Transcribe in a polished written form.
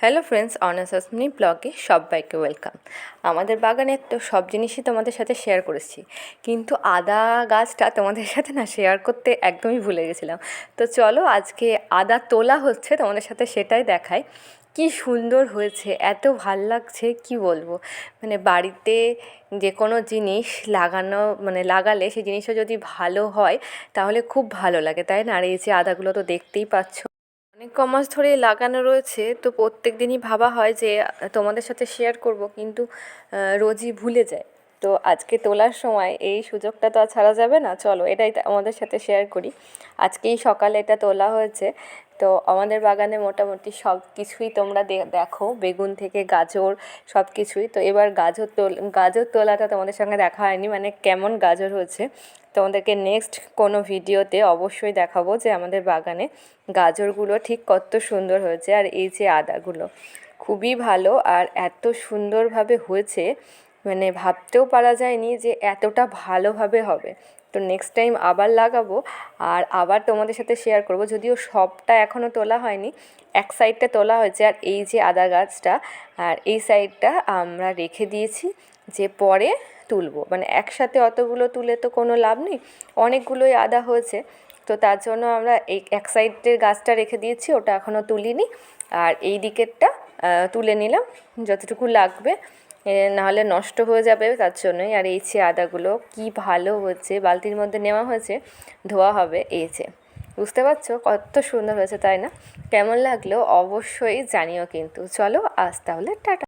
Hello friends, honours mini ব্লগে সবাইকে welcome. আমাদের বাগানের তো সব জিনিসই তোমাদের সাথে শেয়ার করেছি, কিন্তু আদা গাছটা তোমাদের সাথে না শেয়ার করতে একদমই ভুলে গেছিলাম। তো চলো আজকে আদা তোলা হচ্ছে, তোমাদের সাথে সেটাই দেখাই। কি সুন্দর হয়েছে, এত ভাল লাগছে কি বলবো। মানে বাড়িতে যে কোনো জিনিস লাগালে সেই জিনিসটা যদি ভালো হয় তাহলে খুব ভালো লাগে, তাই না? আর এই যে আদাগুলো তো দেখতেই পাচ্ছ, অনেক কমাস ধরেই লাগানো রয়েছে। তো প্রত্যেক দিনই ভাবা হয় যে তোমাদের সাথে শেয়ার করব, কিন্তু রোজই ভুলে যাই। তো আজকে তোলার সময় এই সুযোগটা তো আর ছাড়া যাবে না, চলো এটাই আমাদের সাথে শেয়ার করি। আজকেই সকালে এটা তোলা হয়েছে। তো আমাদের বাগানে মোটামুটি সব কিছুই তোমরা দেখো, বেগুন থেকে গাজর সব কিছুই। তো এবার গাজর তোলাটা তোমাদের সঙ্গে দেখা হয়নি, মানে কেমন গাজর হয়েছে তোমাদেরকে নেক্সট কোনো ভিডিওতে অবশ্যই দেখাবো যে আমাদের বাগানে গাজরগুলো ঠিক কত সুন্দর হয়েছে। আর এই যে আদাগুলো খুবই ভালো, আর এত সুন্দরভাবে হয়েছে মানে ভাবতেও পারা যায়নি যে এতটা ভালোভাবে হবে। তো নেক্সট টাইম আবার লাগাবো আর আবার তোমাদের সাথে শেয়ার করব, যদিও সবটা এখনও তোলা হয়নি, এক সাইডটা তোলা হয়েছে। আর এই যে আদা গাছটা, আর এই সাইডটা আমরা রেখে দিয়েছি যে পরে তুলবো, মানে একসাথে অতগুলো তুলে তো কোনো লাভ নেই, অনেকগুলোই আদা হয়েছে। তো তার জন্য আমরা এই এক সাইডের গাছটা রেখে দিয়েছি, ওটা এখনও তুলিনি। আর এই দিকেরটা তুলে নিলাম যতটুকু লাগবে, নাহলে নষ্ট হয়ে যাবে, তার জন্যই। আর এই যে আদাগুলো কি ভালো হয়েছে, বালতির মধ্যে নেওয়া হয়েছে, ধোয়া হবে। এই যে বুঝতে পারছো কত সুন্দর হয়েছে, তাই না? কেমন লাগলো অবশ্যই জানিও কিন্তু। চলো আজ তাহলে টাটা।